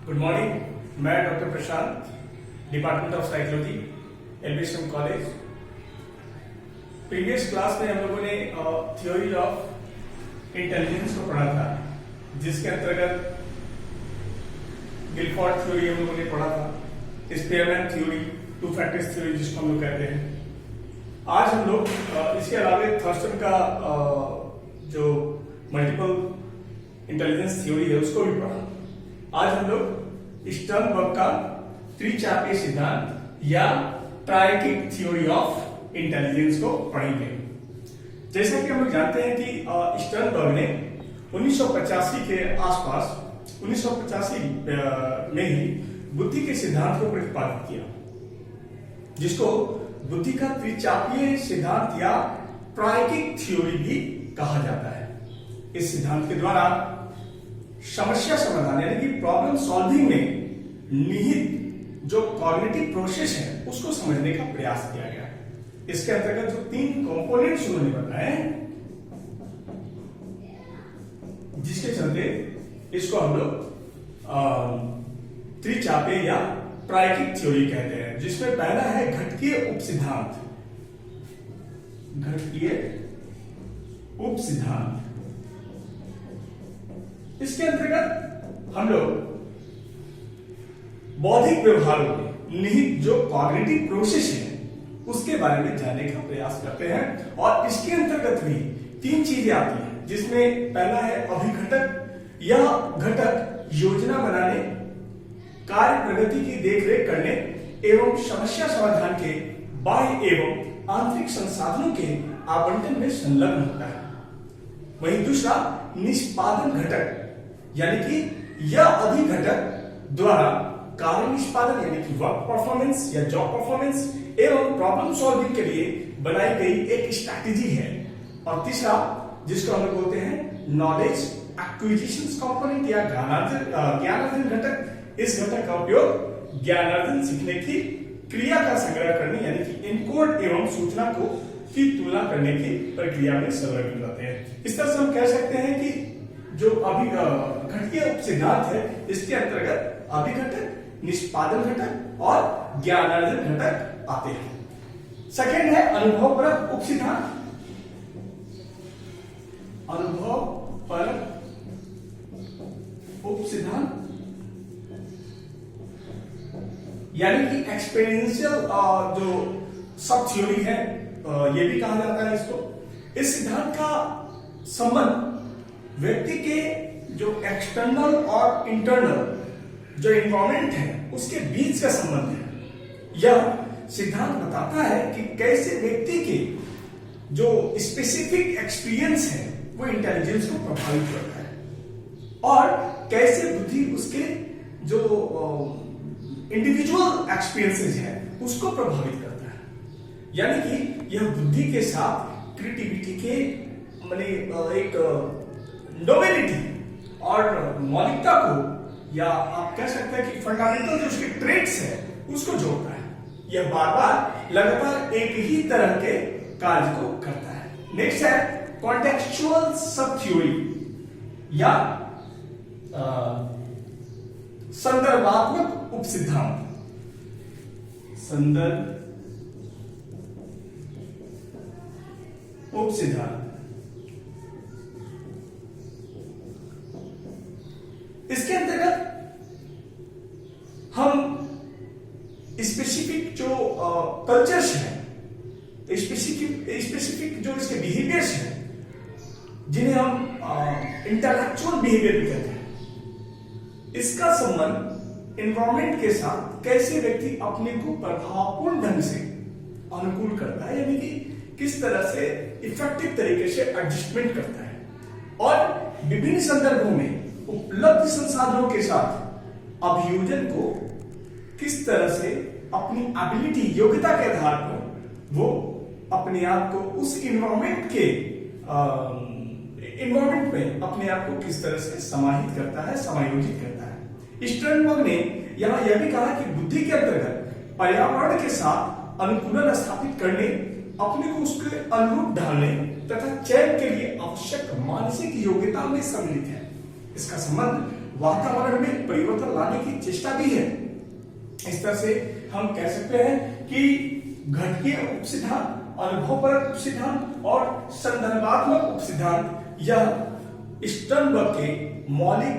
Good morning. मैं doctor Prashant, department of psychology, LBSM college. Previous class में हम लोगों ने थ्योरी ऑफ इंटेलिजेंस को पढ़ा था, जिसके अंतर्गत गिलफोर्ड थ्योरी हम लोगों ने पढ़ा था, Spearman theory, two factors theory जिसको हम लोग कहते हैं। आज हम लोग इसके अलावे थॉर्स्टन का जो मल्टीपल इंटेलिजेंस थ्योरी है उसको भी पढ़ा। आज हम लोग स्टर्नबर्ग का त्रिचापीय सिद्धांत या ट्रायकिक थ्योरी ऑफ इंटेलिजेंस को पढ़ेंगे। जैसा कि हम लोग जानते हैं कि स्टर्नबर्ग ने 1985 के आसपास 1985 में ही बुद्धि के सिद्धांत को प्रतिपादित किया, जिसको बुद्धि का त्रिचापीय सिद्धांत या ट्रायकिक थ्योरी भी कहा जाता है। इस सिद्धांत के द्वारा समस्या समाधान यानी कि प्रॉब्लम सॉल्विंग में निहित जो कॉग्निटिव प्रोसेस है उसको समझने का प्रयास किया गया है। इसके अंतर्गत जो 3 कंपोनेंट्स उन्होंने बताए, जिसके चलते इसको हम लोग त्रिचापीय या ट्रायकिक थ्योरी कहते हैं, जिसमें पहला है घटकीय उपसिद्धांत। घटकीय उपसिद्धांत, इसके अंतर्गत हम लोग बौद्धिक व्यवहारों में निहित जो कॉग्निटिव प्रोसेस है उसके बारे में जानने का प्रयास करते हैं। और इसके अंतर्गत भी 3 चीजें आती हैं, जिसमें पहला है अभिघटक। यह घटक योजना बनाने, कार्य प्रगति की देखरेख करने एवं समस्या समाधान के बाह्य एवं आंतरिक संसाधनों के आवंटन में संलग्न होता है। वहीं दूसरा निष्पादन घटक, यानी कि यह अभिघटक द्वारा कार्य निष्पादन यानी कि वर्क परफॉर्मेंस या जॉब परफॉर्मेंस एवं प्रॉब्लम सॉल्विंग के लिए बनाई गई एक स्ट्रैटेजी है। और तीसरा, जिसको हम लोग बोलते हैं नॉलेज एक्विजिशन कंपोनेंट या ज्ञानार्जन घटक। इस घटक का उपयोग ज्ञानार्जन सीखने की क्रिया का संग्रह करने यानी कि एनकोड एवं सूचना को की तुलना करने की प्रक्रिया में संलग्न रहते हैं। इस तरह से हम कह सकते हैं कि जो घटकीय उपसिद्धांत है, इसके अंतर्गत अभिघटक, निष्पादन घटक और ज्ञानार्जन घटक आते हैं। सेकेंड है अनुभवपरक उपसिद्धांत। अनुभवपरक उपसिद्धांत यानी कि एक्सपीरियंशियल जो सब थ्योरी है, ये भी कहा जाता है इसको। इस सिद्धांत का संबंध व्यक्ति के जो एक्सटर्नल और इंटरनल जो एनवायरमेंट है उसके बीच का संबंध है। यह सिद्धांत बताता है कि कैसे व्यक्ति के जो स्पेसिफिक एक्सपीरियंस है वो इंटेलिजेंस को प्रभावित करता है और कैसे बुद्धि उसके जो इंडिविजुअल एक्सपीरियंसेस है उसको प्रभावित करता है। यानी कि यह बुद्धि के साथ क्रिएटिविटी के एक नोबेलिटी और मौलिकता को, या आप कह सकते हैं कि फंडामेंटल जो उसके ट्रेट्स है उसको जोड़ता है। यह बार बार लगातार एक ही तरह के कार्य को करता है। नेक्स्ट है कॉन्टेक्चुअल सब थ्योरी या संदर्भात्मक उपसिद्धांत। संदर्भ उपसिद्धांत, इसके अंतर्गत हम स्पेसिफिक जो कल्चर्स है, स्पेसिफिक जो इसके बिहेवियर्स है, जिन्हें हम इंटेलेक्चुअल बिहेवियर भी कहते हैं, इसका संबंध एनवायरमेंट के साथ कैसे व्यक्ति अपने को प्रभावपूर्ण ढंग से अनुकूल करता है, यानी कि किस तरह से इफेक्टिव तरीके से एडजस्टमेंट करता है और विभिन्न संदर्भों में उपलब्ध संसाधनों के साथ अभियोजन को किस तरह से अपनी एबिलिटी, योग्यता के आधार पर वो अपने आप को उस इन्वायरमेंट में अपने आप को किस तरह से समाहित करता है, समायोजित करता है। स्टर्नबर्ग ने यहां यह भी कहा कि बुद्धि के अंतर्गत पर्यावरण के साथ अनुकूलन स्थापित करने, अपने को उसके अनुरूप ढालने तथा चयन के लिए आवश्यक मानसिक योग्यता में सम्मिलित है। इसका संबंध वातावरण में परिवर्तन लाने की चेष्टा भी है। इस तरह से हम कह सकते हैं कि घटकीय उपसिद्धांत, अनुभवपरक उपसिद्धांत और संदर्भात्मक उपसिद्धांत यह स्टर्नबर्ग के मौलिक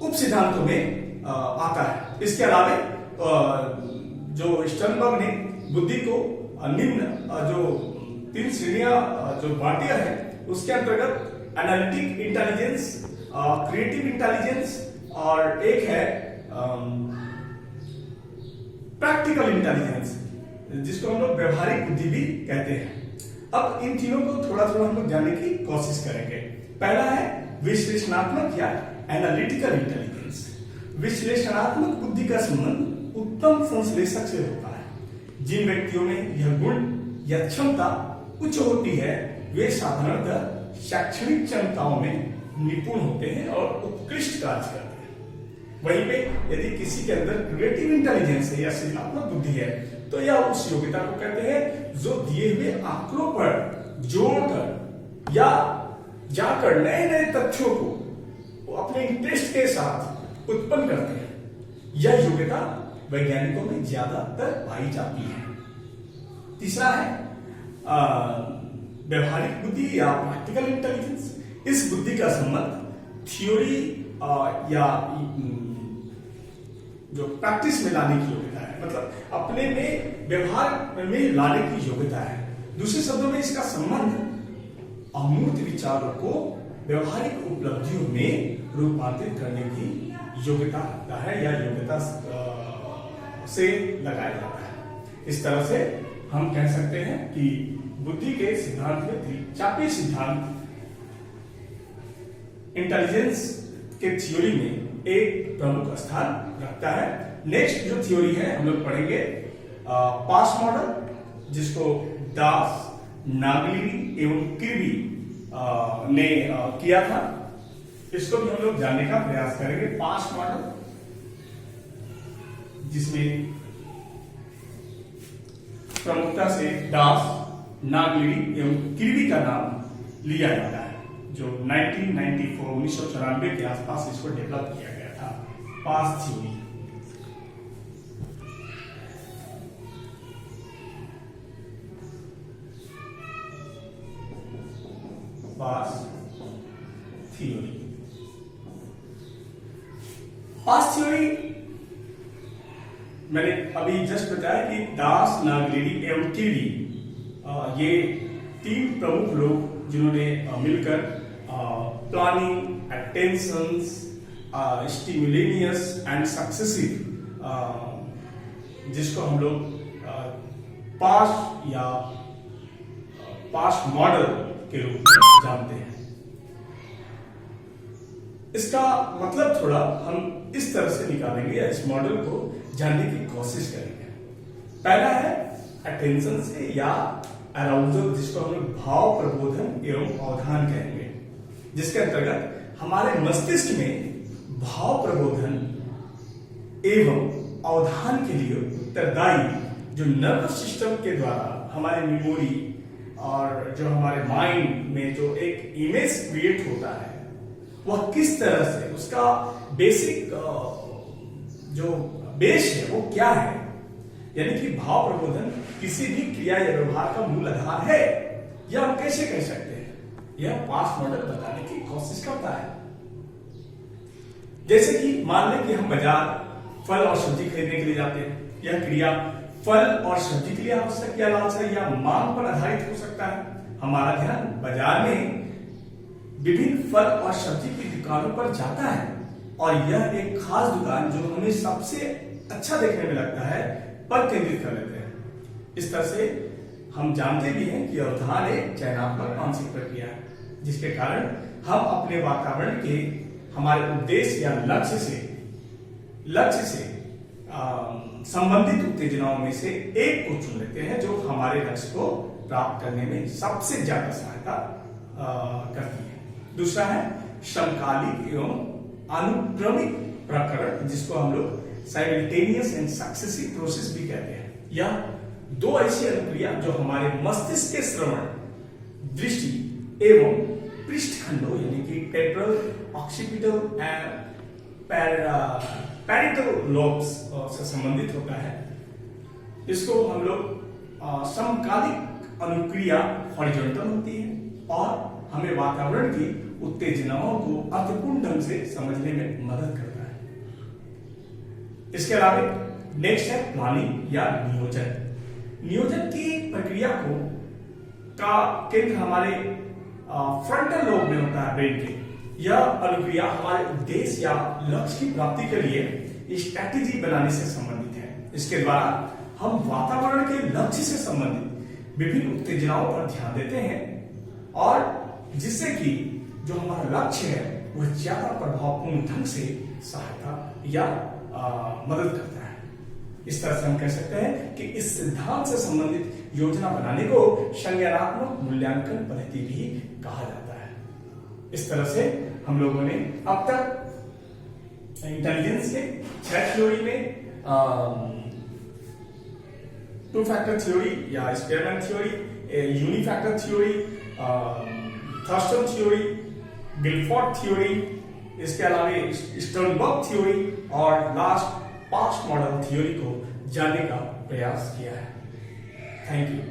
उपसिद्धांतों में आता है। इसके अलावा जो स्टर्नबर्ग ने बुद्धि को निम्न जो 3 श्रेणियां जो बांटिया है उसके अंतर्गत एनालिटिक इंटेलिजेंस, क्रिएटिव इंटेलिजेंस और एक है प्रैक्टिकल इंटेलिजेंस, जिसको हम लोग व्यवहारिक बुद्धि भी कहते हैं। अब इन तीनों को थोड़ा थोड़ा हम लोग जानने की कोशिश करेंगे। पहला है विश्लेषणात्मक या एनालिटिकल इंटेलिजेंस। विश्लेषणात्मक बुद्धि का संबंध उत्तम संश्लेषक से होता है। जिन व्यक्तियों में यह गुण या क्षमता उच्च होती है वे साधारणतः शैक्षणिक क्षमताओं में निपुण होते हैं और उत्कृष्ट कार्य करते हैं। वहीं पे यदि किसी के अंदर क्रिएटिव इंटेलिजेंस है या सृजनात्मक बुद्धि है तो यह उस योग्यता को कहते हैं जो दिए हुए आंकड़ों पर जोड़कर या जाकर नए नए तथ्यों को अपने इंटरेस्ट के साथ उत्पन्न करते हैं। यह योग्यता वैज्ञानिकों में ज्यादातर पाई जाती है। तीसरा है व्यवहारिक बुद्धि या प्रैक्टिकल इंटेलिजेंस। इस बुद्धि का संबंध थ्योरी या जो प्रैक्टिस में लाने की योग्यता है, मतलब अपने में व्यवहार में लाने की योग्यता है। दूसरे शब्दों में इसका संबंध अमूर्त विचारों को व्यवहारिक उपलब्धियों में रूपांतरित करने की योग्यता रखता है या योग्यता से लगाया जाता है। इस तरह से हम कह सकते हैं कि बुद्धि के सिद्धांत में चापी सिद्धांत इंटेलिजेंस के थ्योरी में एक प्रमुख स्थान रखता है। नेक्स्ट जो थ्योरी है हम लोग पढ़ेंगे पास्ट मॉडल, जिसको दास, नागलिनी एवं किर्बी ने किया था। इसको भी हम लोग जानने का प्रयास करेंगे। पास्ट मॉडल जिसमें प्रमुखता से दास, नागलिनी एवं किर्बी का नाम लिया जाता है, जो 1994 के आसपास इसको डेवलप किया गया था। पास्ट थ्योरी पास्ट थ्योरी मैंने अभी जस्ट बताया कि दास, नागलिनी एवं किर्बी ये 3 प्रमुख लोग जिन्होंने मिलकर प्लानिंग, अटेंशंस, स्टिमुलेनियस एंड सक्सेसिव, जिसको हम लोग पास्ट या पास्ट मॉडल के रूप में जानते हैं। इसका मतलब थोड़ा हम इस तरह से निकालेंगे या इस मॉडल को जानने की कोशिश करेंगे। पहला है अटेंशन से या अराउजल, जिसको हम लोग भाव प्रबोधन एवं अवधान कहेंगे, जिसके अंतर्गत हमारे मस्तिष्क में भाव प्रबोधन एवं अवधान के लिए उत्तरदायी जो नर्वस सिस्टम के द्वारा हमारे मेमोरी और जो हमारे माइंड में जो एक इमेज क्रिएट होता है वह किस तरह से, उसका बेसिक जो बेस है वो क्या है, यानी कि भाव प्रबोधन किसी भी क्रिया या व्यवहार का मूल आधार है, यह हम कैसे कह सकते हैं, यह पास्ट मॉडल बताने की कोशिश करता है। जैसे कि मान लें कि हम बाजार फल और सब्जी खरीदने के लिए जाते हैं। यह क्रिया फल और सब्जी के लिए आवश्यक या लालसा या मांग पर आधारित हो सकता है। हमारा ध्यान बाजार में विभिन्न फल और सब्जी की दुकानों पर जाता है और यह एक खास दुकान जो हमें सबसे अच्छा देखने में लगता है पर केंद्रित कर लेते हैं। इस तरह से हम जानते भी हैं कि अवधान एक चयनात्मक मानसिक प्रक्रिया है, जिसके कारण हम अपने वातावरण के हमारे उद्देश्य या लक्ष्य से संबंधित उत्तेजनाओं में से एक को चुन लेते हैं जो हमारे लक्ष्य को प्राप्त करने में सबसे ज्यादा सहायता करती है। दूसरा है समकालिक एवं अनुक्रमिक प्रकरण, जिसको हम लोग साइमल्टेनियस एंड सक्सेसिव प्रोसेस भी कहते हैं। यह 2 ऐसी अनुक्रिया जो हमारे मस्तिष्क के श्रवण, दृष्टि एवं पृष्ठखंडों यानी कि temporal, occipital and parietal lobes से संबंधित होता है। इसको हम लोग समकालिक अनुक्रिया हॉरिजॉन्टल होती है और हमें वातावरण की उत्तेजनाओं को अर्थपूर्ण ढंग से समझने में मदद करता है। इसके अलावा नेक्स्ट है प्लानिंग या नियोजन। नियोजन की प्रक्रिया का केंद्र हमारे फ्रंटल लोब में होता है, ब्रेन के। यह अनुक्रिया हमारे उद्देश्य या लक्ष्य की प्राप्ति के लिए स्ट्रैटेजी बनाने से संबंधित है। इसके द्वारा हम वातावरण के लक्ष्य से संबंधित विभिन्न उत्तेजनाओं पर ध्यान देते हैं और जिससे कि जो हमारा लक्ष्य है वह ज्यादा प्रभावपूर्ण ढंग से सहायता या मदद करता है। इस तरह से हम कह सकते हैं कि इस सिद्धांत से संबंधित योजना बनाने को संज्ञानात्मक मूल्यांकन पद्धति भी कहा जाता है। इस तरह से हम लोगों ने अब तक इंटेलिजेंस के 6 थ्योरी में टू फैक्टर थ्योरी या Spearman theory, unifactor theory, Thurstone theory, Guilford theory, इसके अलावा स्टर्नबर्ग थ्योरी और लास्ट पास्ट मॉडल थ्योरी को जानने का प्रयास किया है। Thank you.